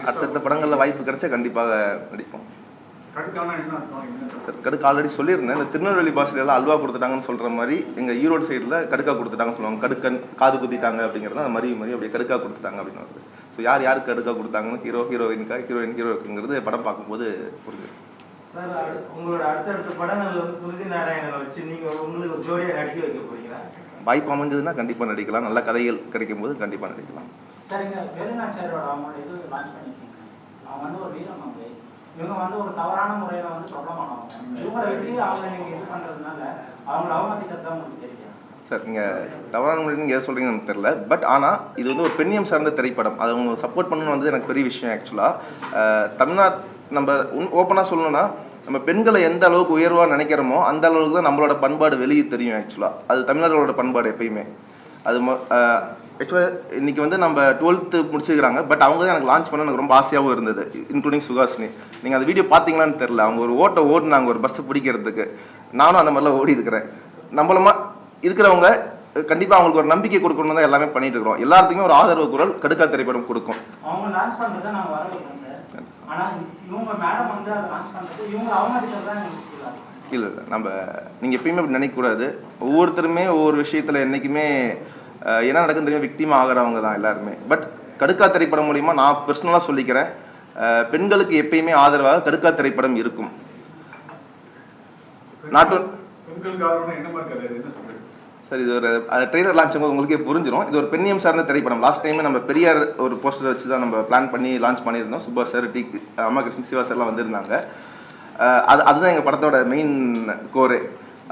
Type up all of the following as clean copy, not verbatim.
அடுத்த படங்களில் வாய்ப்பு கிடைச்சா கண்டிப்பாக நடிப்போம். கடுக்கு ஆல்ரெடி சொல்லியிருந்தேன். இந்த திருநெல்வேலி பாஷையில அல்வா கொடுத்துட்டாங்கன்னு சொல்ற மாதிரி எங்க ஈரோடு சைடில் கடுக்கா கொடுத்துட்டாங்கன்னு சொல்லுவாங்க. கடுக்கன் காது குத்திட்டாங்க அப்படிங்கிறது அந்த மாதிரி அப்படியே கடுக்கா கொடுத்துட்டாங்க அப்படின்னு வருது. ஸோ யாருக்கு கடுக்கா கொடுத்தாங்கன்னு ஹீரோயினுக்கா ஹீரோயினுங்கிறது படம் பார்க்கும்போது புரியுது. சார், உங்களோட அடுத்தடுத்த படங்கள்ல வந்து சுருதி நாராயணனை வச்சு நீங்க உங்களுக்கு ஒரு ஜோடியா நடிக்க வைக்க போறீங்களா? வாய்ப்பு அமைஞ்சதுன்னா கண்டிப்பா நடிக்கலாம். நல்ல கதைகள் கிடைக்கும் போது கண்டிப்பா நடிக்கலாம். சரிங்க, வேலுநாச்சியாரோட அவங்களோட இது லான்ச் பண்ணிருக்கீங்க. அவங்க வந்து ஒரு வீரம் வந்து இவங்க வந்து ஒரு தவறான முறையில வந்து பிரபலமானவங்க. இவங்களை வச்சு அவங்க நீங்க இது பண்றதுனால அவங்களை அவமதிக்கிறது தான் உங்களுக்கு தெரியும். சார், நீங்கள் தவறான முறையில் நீங்கள் எதை சொல்கிறீங்கன்னு தெரில. பட் ஆனால் இது வந்து ஒரு பெண்ணியம் சார்ந்த திரைப்படம். அதை அவங்க சப்போர்ட் பண்ணணும்னு வந்து எனக்கு பெரிய விஷயம். ஆக்சுவலாக தமிழ்நாடு நம்ம ஓப்பனாக சொல்லணும்னா நம்ம பெண்களை எந்த அளவுக்கு உயர்வாக நினைக்கிறோமோ அந்த அளவுக்கு தான் நம்மளோட பண்பாடு வெளியே தெரியும். ஆக்சுவலாக அது தமிழர்களோட பண்பாடு எப்பயுமே. அது ஆக்சுவலாக இன்றைக்கி வந்து நம்ம 12th முடிச்சிருக்கிறாங்க. பட் அவங்க தான் எனக்கு லான்ச் பண்ண எனக்கு ரொம்ப ஆசையாகவும் இருந்தது, இன்க்ளூடிங் சுகாசினி. நீங்கள் அந்த வீடியோ பார்த்தீங்களான்னு தெரில. அவங்க ஒரு ஓடினாங்க ஒரு பஸ்ஸை பிடிக்கிறதுக்கு. நானும் அந்த மாதிரிலாம் ஓடி இருக்கிறேன். நம்மளமா இருக்கிறவங்க கண்டிப்பாக அவங்களுக்கு ஒரு நம்பிக்கை கொடுக்கணும் தான் எல்லாமே பண்ணிட்டு இருக்கிறோம். எல்லாத்துக்குமே ஒரு ஆதரவு குரல் கடுக்கா திரைப்படம் கொடுக்கும். அவங்க லான்ச் பண்ணுறதை நாங்கள் வரவேற்கிறோம் சார். ஆனால் இவங்க மேடம் வந்து அதை லான்ச் பண்ணுறது இவங்க அவமதிக்கிறது தான் எங்களுக்கு இல்லை நம்ம நீங்கள் எப்பயுமே அப்படி நினைக்கக்கூடாது. ஒவ்வொருத்தருமே ஒவ்வொரு விஷயத்தில் என்றைக்குமே என்ன நடக்குன்னு தெரியும் விக்டிம் ஆகிறவங்க தான் எல்லாருமே. பட் கடுக்கா திரைப்படம் மூலிமா நான் பர்சனலாக சொல்லிக்கிறேன், பெண்களுக்கு எப்பயுமே ஆதரவாக கடுக்கா திரைப்படம் இருக்கும். சார், இது ஒரு ட்ரெய்லர் லான்ச் ஆகும்போது உங்களுக்கே புரிஞ்சிடும். இது ஒரு பெண்ணியம் சார்ந்த திரைப்படம். லாஸ்ட் டைமே நம்ம பெரியார் ஒரு போஸ்டர் வச்சு தான் நம்ம பிளான் பண்ணி லான்ச் பண்ணியிருந்தோம். சுபா சார், அம்மா கிருஷ்ணன், சிவா சார்லாம் வந்திருந்தாங்க. அதுதான் எங்கள் படத்தோட மெயின் கோரே.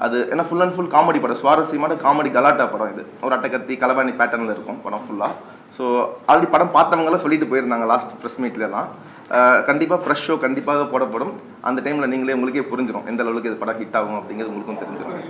அது ஏன்னா ஃபுல் அண்ட் ஃபுல் காமெடி படம், சுவாரஸ்யமான காமெடி கலாட்டா படம். இது ஒரு அட்டக்கத்தி கலவாணி பேட்டர்னில் இருக்கும் படம் ஃபுல்லாக. ஸோ ஆல்ரெடி படம் பார்த்தவங்களாம் சொல்லிட்டு போயிருந்தாங்க லாஸ்ட் ப்ரெஸ் மீட்லலாம். கண்டிப்பாக ப்ரெஷ் ஷோ கண்டிப்பாக போடப்படும். அந்த டைமில் நீங்களே உங்களுக்கே புரிஞ்சிடும் எந்த அளவுக்கு இது படம் ஹிட் ஆகும் அப்படிங்கிறது உங்களுக்கும் தெரிஞ்சிடும்.